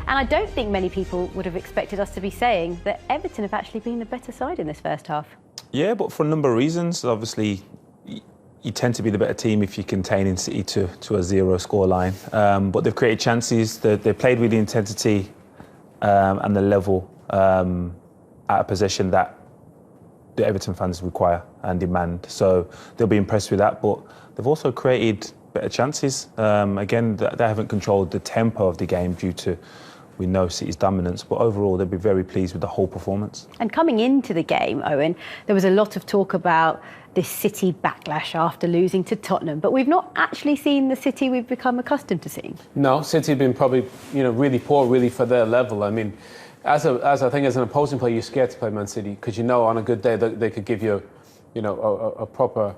And I don't think many people would have expected us to be saying that Everton have actually been the better side in this first half. Yeah, but for a number of reasons. Obviously, you tend to be the better team if you're containing City to a 0 scoreline. But they've created chances. They played with the intensity and the level at a possession that the Everton fans require and demand. So they'll be impressed with that. But they've also created better chances. Again, they haven't controlled the tempo of the game due to, we know, City's dominance. But overall, they'll be very pleased with the whole performance. And coming into the game, Owen, there was a lot of talk about this City backlash after losing to Tottenham. But we've not actually seen the City we've become accustomed to seeing. No, City have been probably, really poor, really, for their level. I mean, as I think as an opposing player, you're scared to play Man City because on a good day they could give you, a proper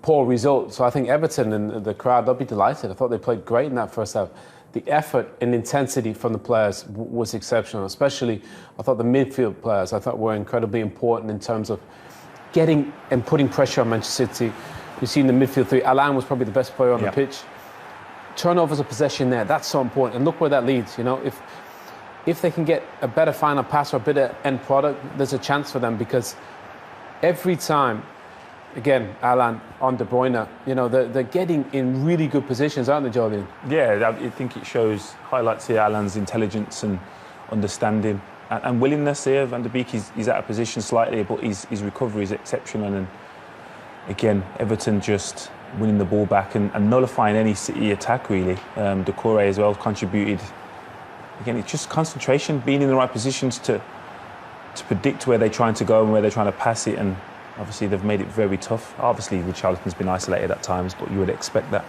poor result. So I think Everton and the crowd, they'll be delighted. I thought they played great in that first half. The effort and intensity from the players was exceptional. Especially, I thought the midfield players were incredibly important in terms of getting and putting pressure on Manchester City. You've seen the midfield three. Alan was probably the best player on the pitch. Turnovers of possession there, that's so important. And look where that leads. If they can get a better final pass or a better end product, there's a chance for them, because every time, again, Alan on De Bruyne, they're getting in really good positions, aren't they, Julian? Yeah, I think it highlights here Alan's intelligence and understanding and willingness here. Van der Beek, he's out of position slightly, but his recovery is exceptional. And again, Everton just winning the ball back and nullifying any City attack, really. Doucouré as well contributed. Again, it's just concentration, being in the right positions to predict where they're trying to go and where they're trying to pass it. And obviously, they've made it very tough. Obviously, Richarlison's been isolated at times, but you would expect that.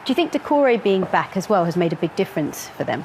Do you think Doucouré being back as well has made a big difference for them?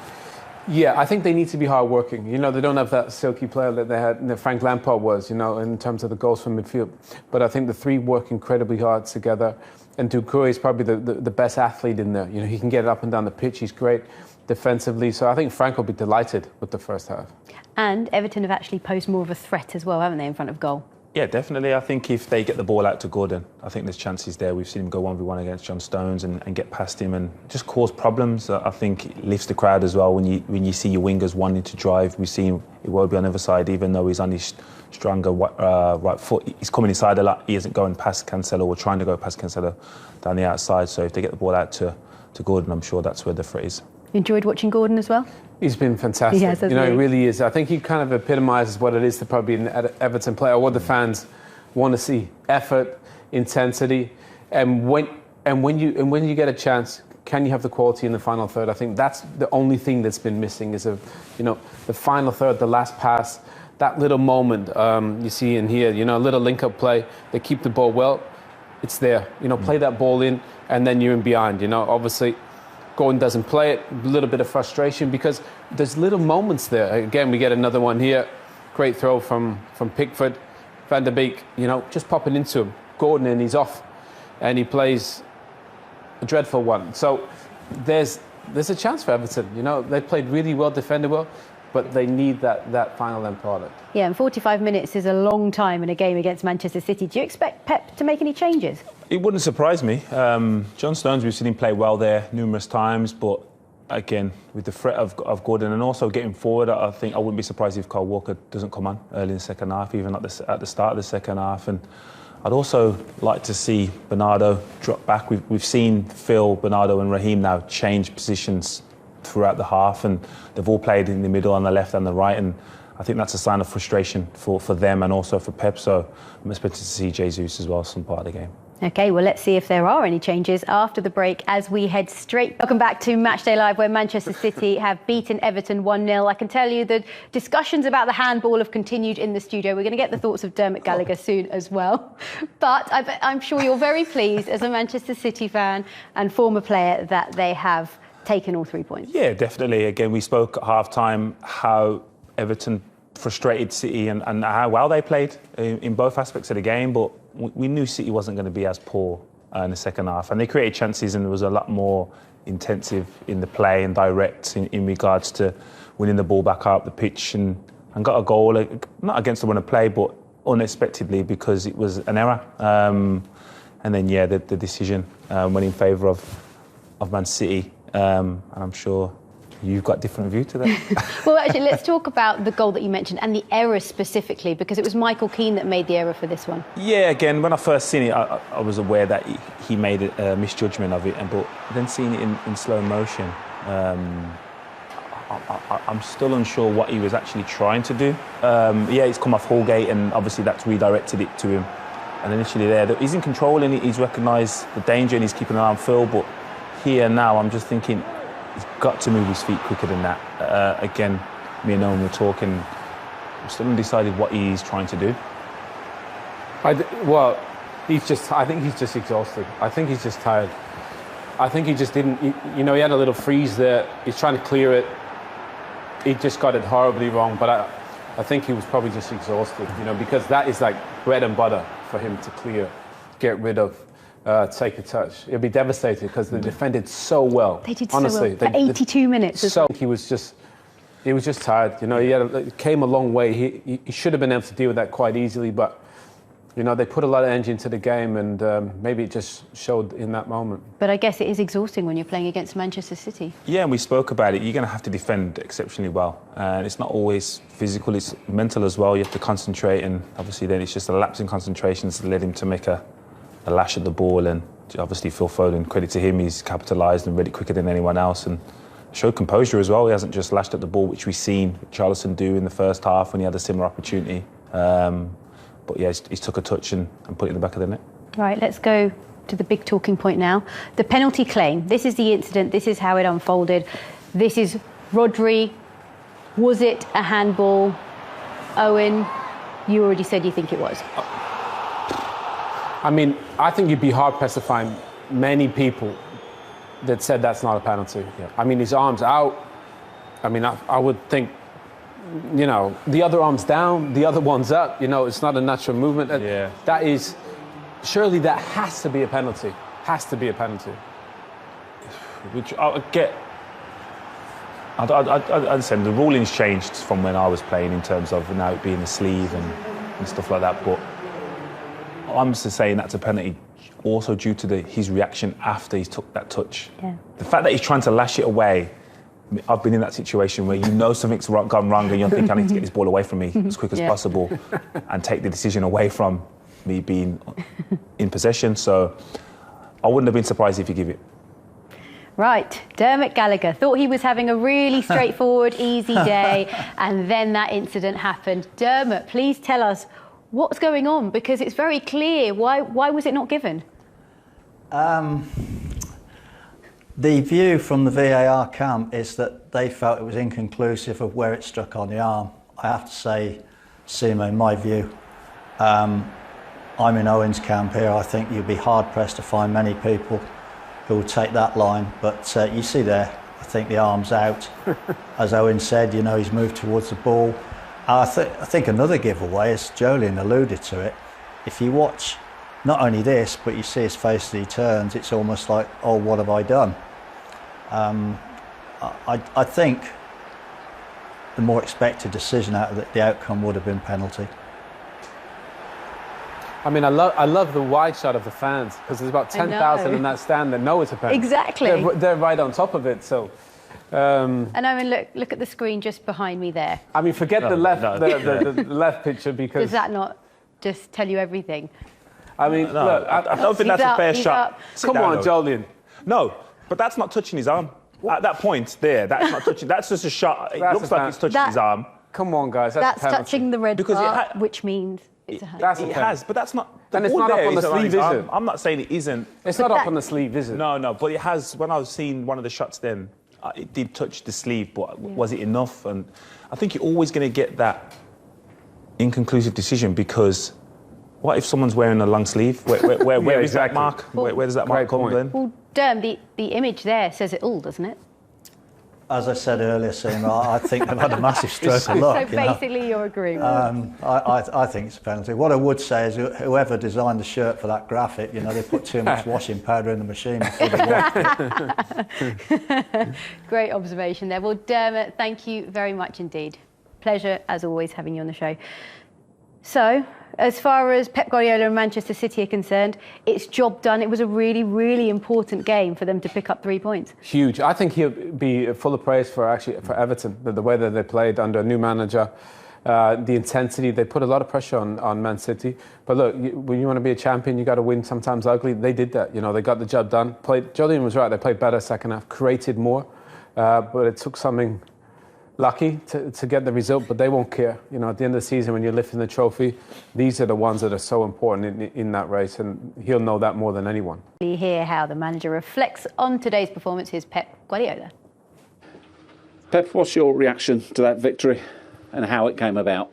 Yeah, I think they need to be hard-working. They don't have that silky player that they had, that Frank Lampard was, in terms of the goals from midfield. But I think the three work incredibly hard together. And Doucouré is probably the best athlete in there. He can get it up and down the pitch. He's great defensively. So I think Frank will be delighted with the first half. And Everton have actually posed more of a threat as well, haven't they, in front of goal? Yeah, definitely. I think if they get the ball out to Gordon, I think there's chances there. We've seen him go 1v1 against John Stones and get past him and just cause problems. I think it lifts the crowd as well when you see your wingers wanting to drive. We've seen Iwobi on the other side, even though he's on his stronger right foot. He's coming inside a lot. He isn't going past Cancelo or trying to go past Cancelo down the outside. So if they get the ball out to Gordon, I'm sure that's where the threat is. You enjoyed watching Gordon as well? He's been fantastic. He has, he really is. I think he kind of epitomises what it is to probably be an Everton player, or what the fans want to see: effort, intensity, and when you get a chance, can you have the quality in the final third? I think that's the only thing that's been missing is the final third, the last pass, that little moment you see in here. A little link-up play. They keep the ball well. It's there. Play that ball in, and then you're in behind. Obviously, Gordon doesn't play it. A little bit of frustration because there's little moments there. Again, we get another one here. Great throw from Pickford. Van der Beek, just popping into him. Gordon, and he's off. And he plays a dreadful one. So there's a chance for Everton. They played really well, defended well, but they need that final end product. Yeah, and 45 minutes is a long time in a game against Manchester City. Do you expect Pep to make any changes? It wouldn't surprise me. John Stones, we've seen him play well there numerous times, but again, with the threat of Gordon and also getting forward, I think I wouldn't be surprised if Kyle Walker doesn't come on early in the second half, even at the start of the second half. And I'd also like to see Bernardo drop back. We've seen Phil, Bernardo and Raheem now change positions throughout the half, and they've all played in the middle, on the left and the right, and I think that's a sign of frustration for them and also for Pep. So I'm expected to see Jesus as well some part of the game. OK, well, let's see if there are any changes after the break as we head straight. Welcome back to Matchday Live, where Manchester City have beaten Everton 1-0. I can tell you that discussions about the handball have continued in the studio. We're going to get the thoughts of Dermot Gallagher soon as well. But I'm sure you're very pleased as a Manchester City fan and former player that they have taken all 3 points. Yeah, definitely. Again, we spoke at half-time how Everton frustrated City and how well they played in both aspects of the game, but we knew City wasn't going to be as poor in the second half, and they created chances, and there was a lot more intensive in the play and direct in regards to winning the ball back up the pitch and got a goal, not against the run of play, but unexpectedly because it was an error. And then, yeah, the decision went in favour of Man City, and I'm sure You've got a different view to that. Well, actually, let's talk about the goal that you mentioned and the error specifically, because it was Michael Keane that made the error for this one. Yeah, again, when I first seen it, I was aware that he made a misjudgment of it, but then seeing it in slow motion, I'm still unsure what he was actually trying to do. Yeah, he's come off Holgate, and obviously that's redirected it to him. And initially there, he's in control and he's recognised the danger and he's keeping an eye on Phil, but here now I'm just thinking, he's got to move his feet quicker than that. Again, me and Owen were talking. I'm still undecided what he's trying to do. I think he's just exhausted. I think he's just tired. I think he just didn't. He had a little freeze there. He's trying to clear it. He just got it horribly wrong. But I think he was probably just exhausted. Because that is like bread and butter for him to clear, get rid of. Take a touch. He'll be devastated because they defended so well. They did honestly, so well for 82 minutes. So he was just tired. He came a long way. He should have been able to deal with that quite easily, but they put a lot of energy into the game, and maybe it just showed in that moment. But I guess it is exhausting when you're playing against Manchester City. Yeah, and we spoke about it. You're going to have to defend exceptionally well, and it's not always physical; it's mental as well. You have to concentrate, and obviously then it's just a lapse in concentration that led him to make a lash at the ball. And obviously Phil Foden, credit to him, he's capitalised and read it quicker than anyone else and showed composure as well. He hasn't just lashed at the ball, which we've seen Charlison do in the first half when he had a similar opportunity. But yeah, he's took a touch and put it in the back of the net. Right, let's go to the big talking point now. The penalty claim. This is the incident. This is how it unfolded. This is Rodri. Was it a handball? Owen, you already said you think it was. I mean, I think you'd be hard-pressed to find many people that said that's not a penalty. Yeah. I mean, his arm's out. I mean, I would think, the other arm's down, the other one's up. It's not a natural movement. Yeah. Surely that has to be a penalty. Has to be a penalty. Which I get. I understand the ruling's changed from when I was playing in terms of now it being the sleeve and stuff like that, but I'm just saying that's a penalty also due to his reaction after he took that touch. Yeah. The fact that he's trying to lash it away, I've been in that situation where something's gone wrong and you're thinking, I need to get this ball away from me as quick as possible and take the decision away from me being in possession. So I wouldn't have been surprised if you give it. Right, Dermot Gallagher thought he was having a really straightforward, easy day, and then that incident happened. Dermot, please tell us what's going on, because it's very clear. Why was it not given? The view from the VAR camp is that they felt it was inconclusive of where it struck on the arm. I have to say, Simo, in my view, I'm in Owen's camp here. I think you'd be hard-pressed to find many people who will take that line. But you see there, I think the arm's out. As Owen said, he's moved towards the ball. I think another giveaway, as Jolien alluded to it, if you watch not only this, but you see his face as he turns, it's almost like, oh, what have I done? I think the more expected decision out of the outcome would have been penalty. I mean, I love the wide shot of the fans, because there's about 10,000 in that stand that know it's a penalty. Exactly. They're right on top of it, so... and I mean, look at the screen just behind me there. I mean, forget the left picture, because... Does that not just tell you everything? I mean, look, I don't think that's a fair shot. Come on, Jolien. No, but that's not touching his arm. At that point there, that's not touching. That's just a shot. It looks like it's touching his arm. Come on, guys, that's touching the red part, which means it's a hand. It has, but that's not... And it's not up on the sleeve, is it? I'm not saying it isn't. It's not up on the sleeve, is it? No, but it has. When I was seeing one of the shots then, it did touch the sleeve, but was it enough? And I think you're always going to get that inconclusive decision, because what if someone's wearing a long sleeve? Where is that mark? Where does that mark come then? Well, Derm, the image there says it all, doesn't it? As I said earlier, Seema, I think they've had a massive stroke of luck. So basically you're agreeing with I think it's a penalty. What I would say is whoever designed the shirt for that graphic, they put too much washing powder in the machine before they washed it. Great observation there. Well, Dermot, thank you very much indeed. Pleasure, as always, having you on the show. So, As far as Pep Guardiola and Manchester City are concerned, it's job done. It was a really, really important game for them to pick up 3 points. Huge. I think he'll be full of praise for Everton, the way that they played under a new manager. The intensity, they put a lot of pressure on Man City. But look, when you want to be a champion, you got to win sometimes ugly. They did that. They got the job done. Julian was right. They played better second half, created more. But it took something lucky to get the result, but they won't care. At the end of the season, when you're lifting the trophy, these are the ones that are so important in that race, and he'll know that more than anyone. We hear how the manager reflects on today's performance. Here's Pep Guardiola. Pep, what's your reaction to that victory and how it came about?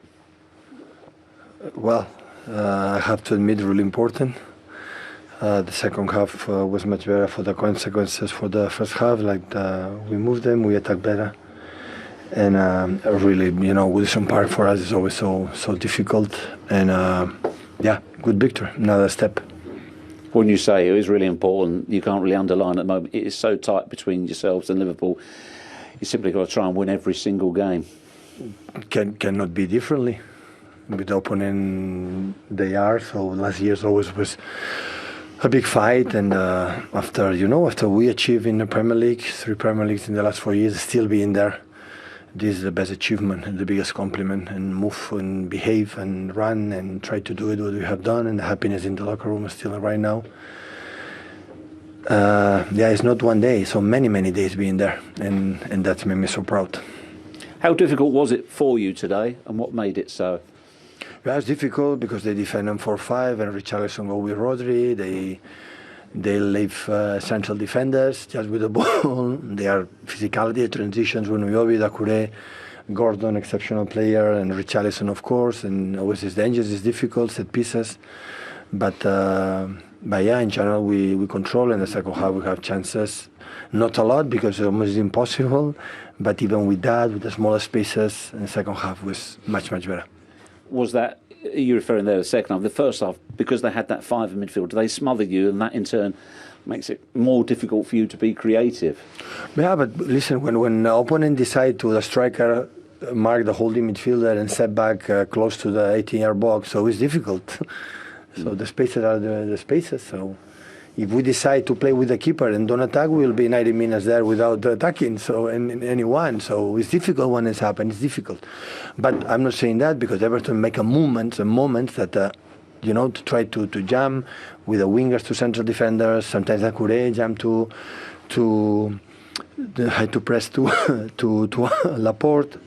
Well, I have to admit, really important. The second half was much better for the consequences for the first half. We moved them, we attacked better. And really, Wilson Park for us is always so difficult. And good victory, another step. When you say it was really important, you can't really underline at the moment. It is so tight between yourselves and Liverpool. You simply got to try and win every single game. Cannot be differently. With the opponent they are. So last year's always was a big fight. And after we achieved in the Premier League, 3 Premier Leagues in the last 4 years, still being there. This is the best achievement and the biggest compliment, and move and behave and run and try to do it what we have done, and the happiness in the locker room is still right now. It's not one day, so many days being there, and that's made me so proud. How difficult was it for you today, and what made it so? It was difficult because they defend on 4-5 and Richarlison go with Rodri. They leave central defenders just with the ball. They are physicality, transitions when we orbit Doucouré, Gordon, exceptional player, and Richarlison, of course. And always it's dangerous, it's difficult, set pieces. But in general, we control. In the second half, we have chances. Not a lot because it's almost impossible. But even with that, with the smaller spaces, in the second half was much better. Was that, you're referring there to the second half, the first half, because they had that 5 in midfield, they smothered you, and that in turn makes it more difficult for you to be creative? Yeah, but listen, when the opponent decide to, the striker mark the holding midfielder and set back close to the 18-yard box, so it's difficult. So the spaces are the spaces. So if we decide to play with the keeper and don't attack, we'll be 90 minutes there without attacking. So anyone. So it's difficult when it's happened. It's difficult. But I'm not saying that because Everton make a moments that to try to jam with the wingers to central defenders. Sometimes Doucouré jam to press to Laporte.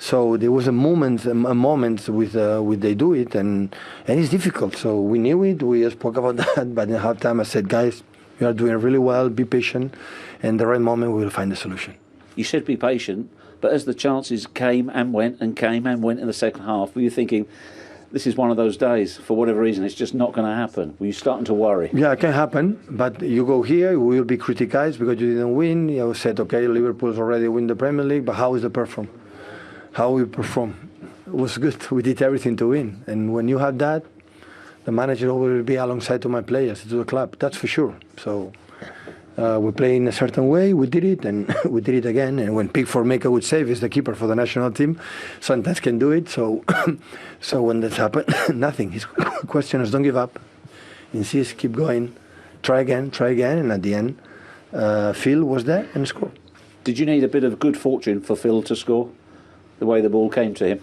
So there was a moment with they do it, and it's difficult. So we knew it. We spoke about that. But in halftime, I said, guys, you are doing really well. Be patient, and the right moment we will find the solution. You said be patient, but as the chances came and went in the second half, were you thinking, this is one of those days, for whatever reason, it's just not going to happen? Were you starting to worry? Yeah, it can happen, but you go here, we will be criticized because you didn't win. You said, okay, Liverpool's already win the Premier League, but how is the perform? How we perform? It was good. We did everything to win. And when you have that, the manager always will be alongside to my players, to the club, that's for sure. So we play in a certain way, we did it, and we did it again. And when Pickford make a good save, is the keeper for the national team, sometimes can do it. So so when that's happened, nothing. His question is don't give up, insist, keep going, try again, and at the end, Phil was there and scored. Did you need a bit of good fortune for Phil to score, the way the ball came to him?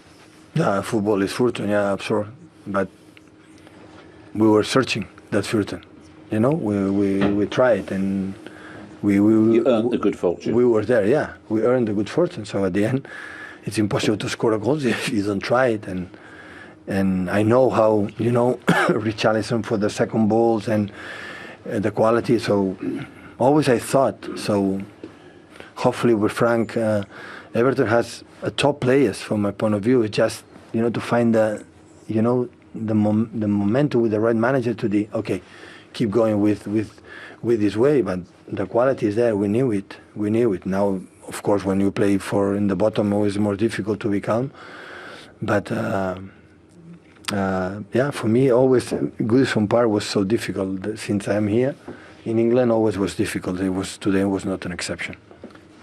Yeah, football is fortune, yeah, absurd. But we were searching that fortune. We tried, and you earned the good fortune. We were there, yeah. We earned the good fortune. So at the end, it's impossible to score a goal if you don't try it. And I know how Richarlison for the second balls and the quality. So always I thought. So hopefully with Frank, Everton has a top players from my point of view. It's just to find the momentum with the right manager to keep going with this way, but the quality is there. We knew it. Now, of course, when you play in the bottom, always more difficult to be calm. But for me, always Goodison Park was so difficult since I'm here. In England, always was difficult. Today was not an exception.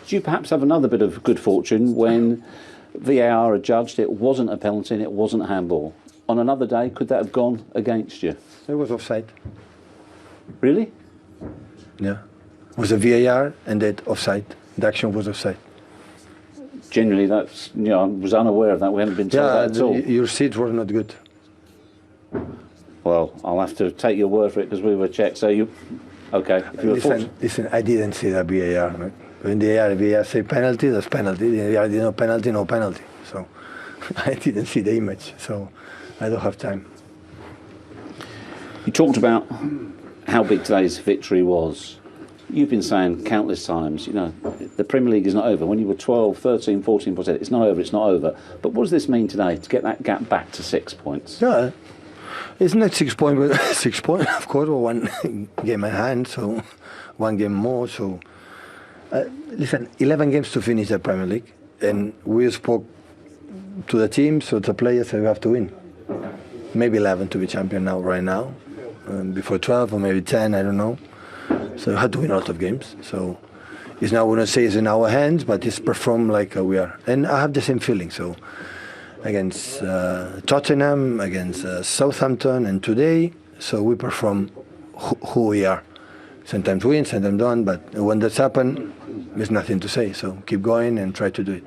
Did you perhaps have another bit of good fortune when VAR adjudged it wasn't a penalty and it wasn't a handball? on another day, could that have gone against you? It was offside. Really? Yeah. It was a VAR and that offside. The action was offside. Generally, that's, I was unaware of that. We hadn't been told that at all. Your seats were not good. Well, I'll have to take your word for it because we were checked. So okay. If you were Listen, I didn't see that VAR. Right? When the VAR say penalty, that's penalty. The VAR did no penalty, no penalty. So I didn't see the image. So I don't have time. You talked about how big today's victory was. You've been saying countless times, the Premier League is not over. When you were 12, 13, 14%, it's not over, it's not over. But what does this mean today to get that gap back to 6 points? Yeah, it's not 6 points, but 6 points, of course, one game in hand, so one game more. So, listen, 11 games to finish the Premier League, and we spoke to the team, so the players say we have to win. Maybe 11 to be champion right now, before 12 or maybe 10, I don't know. So we had to win a lot of games. So it's now, we don't say it's in our hands, but it's performed like we are. And I have the same feeling. So against Tottenham, against Southampton, and today, so we perform who we are. Sometimes win, sometimes don't, but when that's happened, there's nothing to say. So keep going and try to do it.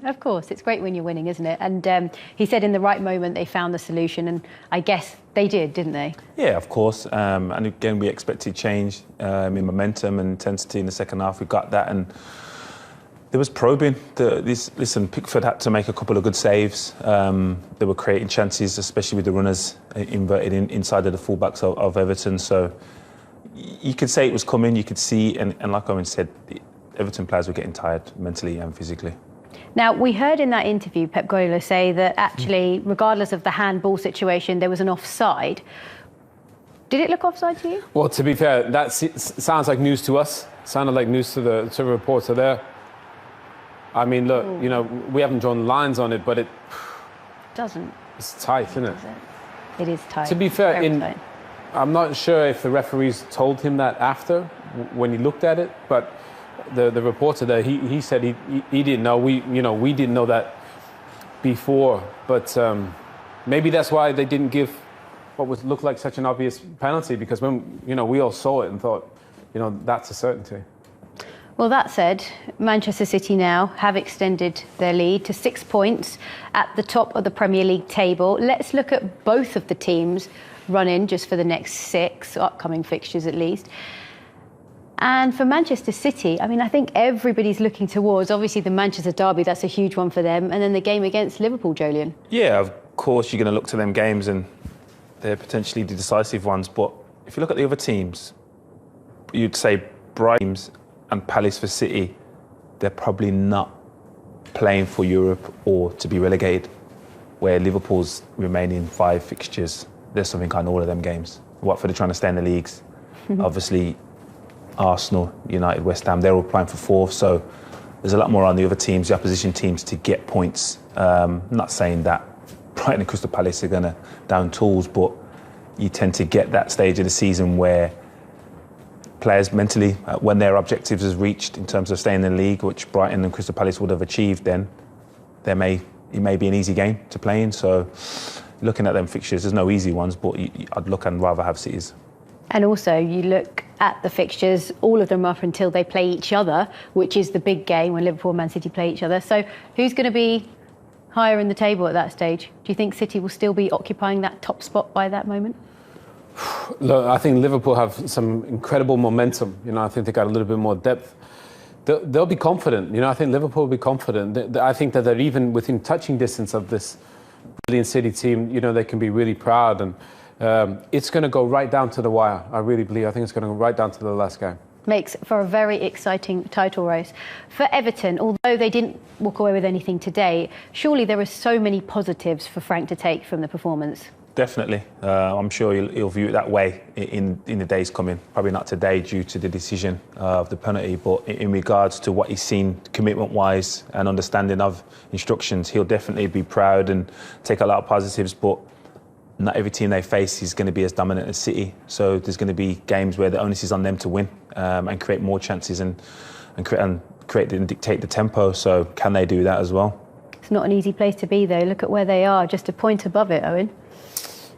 Of course, it's great when you're winning, isn't it? And he said in the right moment they found the solution, and I guess they did, didn't they? Yeah, of course. And again, we expected change in momentum and intensity in the second half. We got that, and there was probing. Pickford had to make a couple of good saves. They were creating chances, especially with the runners inverted inside of the fullbacks of Everton. So you could say it was coming. You could see, and like Owen said, the Everton players were getting tired mentally and physically. Now, we heard in that interview Pep Guardiola say that actually, regardless of the handball situation, there was an offside. Did it look offside to you? Well, to be fair, that sounds like news to us. Sounded like news to the reporter there. I mean, look, we haven't drawn lines on it, but it doesn't. It's tight, isn't it? It is tight. To be fair, tight. I'm not sure if the referees told him that after, when he looked at it, but the reporter there, he said he didn't know. We didn't know that before, but maybe that's why they didn't give what looked like such an obvious penalty, because when we all saw it and thought, that's a certainty. Well, that said, Manchester City now have extended their lead to 6 points at the top of the Premier League table. Let's look at both of the teams run-in just for the next 6 upcoming fixtures at least. And for Manchester City, I mean, I think everybody's looking towards, obviously, the Manchester derby. That's a huge one for them. And then the game against Liverpool, Jolyon. Yeah, of course, you're going to look to them games and they're potentially the decisive ones. But if you look at the other teams, you'd say Brighton and Palace for City, they're probably not playing for Europe or to be relegated, where Liverpool's remaining 5 fixtures, there's something on all of them games. Watford are trying to stay in the leagues. Obviously, Arsenal, United, West Ham, they're all playing for 4th, so there's a lot more on the other teams, the opposition teams, to get points. Not saying that Brighton and Crystal Palace are going to down tools, but you tend to get that stage of the season where players mentally, when their objectives is reached in terms of staying in the league, which Brighton and Crystal Palace would have achieved, then it may be an easy game to play in. So looking at them fixtures, there's no easy ones, but I'd look and rather have Cities. And also, you look at the fixtures, all of them up until they play each other, which is the big game when Liverpool and Man City play each other. So who's going to be higher in the table at that stage? Do you think City will still be occupying that top spot by that moment? Look, I think Liverpool have some incredible momentum. I think they got a little bit more depth. They'll be confident. I think Liverpool will be confident. I think that they're even within touching distance of this brilliant City team. They can be really proud, and it's going to go right down to the wire. I really believe. I think it's going to go right down to the last game. Makes for a very exciting title race. For Everton, although they didn't walk away with anything today, surely there are so many positives for Frank to take from the performance. Definitely. I'm sure he'll view it that way in the days coming. Probably not today due to the decision of the penalty, but in regards to what he's seen commitment-wise and understanding of instructions, he'll definitely be proud and take a lot of positives, but not every team they face is going to be as dominant as City. So there's going to be games where the onus is on them to win and create more chances and create and dictate the tempo. So can they do that as well? It's not an easy place to be, though. Look at where they are, just a point above it, Owen.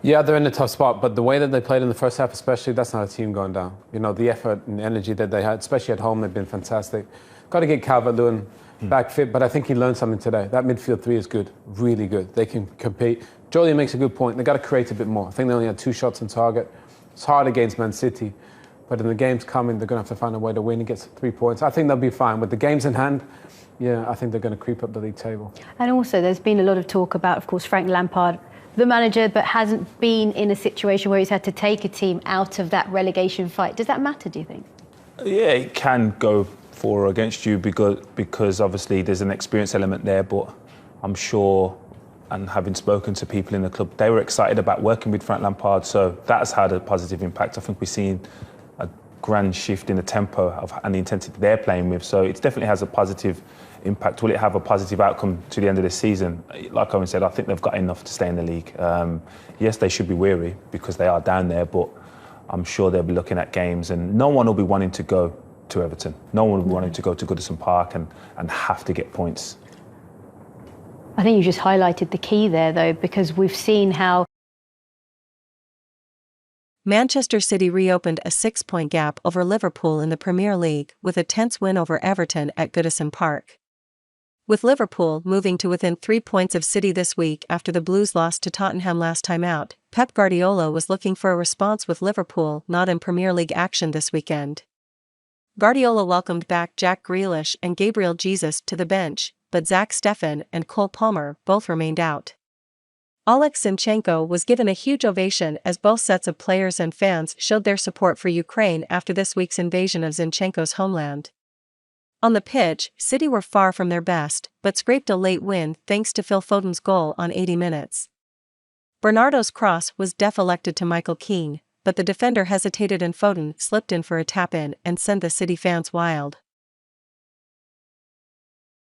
Yeah, they're in a tough spot, but the way that they played in the first half especially, that's not a team going down. You know, the effort and energy that they had, especially at home, they've been fantastic. Got to get Calvert-Lewin back fit, but I think he learned something today. That midfield three is good, really good. They can compete. Jolien makes a good point. They've got to create a bit more. I think they only had 2 shots on target. It's hard against Man City, but in the games coming, they're going to have to find a way to win and get 3 points. I think they'll be fine. With the games in hand, yeah, I think they're going to creep up the league table. And also, there's been a lot of talk about, of course, Frank Lampard, the manager, but hasn't been in a situation where he's had to take a team out of that relegation fight. Does that matter, do you think? Yeah, it can go for or against you because obviously there's an experience element there, but I'm sure, and having spoken to people in the club, they were excited about working with Frank Lampard, so that's had a positive impact. I think we've seen a grand shift in the tempo and the intensity they're playing with, so it definitely has a positive impact. Will it have a positive outcome to the end of the season? Like Owen said, I think they've got enough to stay in the league. Yes, they should be weary because they are down there, but I'm sure they'll be looking at games and no one will be wanting to go to Everton. No one will be wanting to go to Goodison Park and have to get points. I think you just highlighted the key there, though, because we've seen how Manchester City reopened a 6-point gap over Liverpool in the Premier League with a tense win over Everton at Goodison Park. With Liverpool moving to within 3 points of City this week after the Blues lost to Tottenham last time out, Pep Guardiola was looking for a response with Liverpool not in Premier League action this weekend. Guardiola welcomed back Jack Grealish and Gabriel Jesus to the bench, but Zach Steffen and Cole Palmer both remained out. Alex Zinchenko was given a huge ovation as both sets of players and fans showed their support for Ukraine after this week's invasion of Zinchenko's homeland. On the pitch, City were far from their best, but scraped a late win thanks to Phil Foden's goal on 80 minutes. Bernardo's cross was deflected to Michael Keane, but the defender hesitated and Foden slipped in for a tap-in and sent the City fans wild.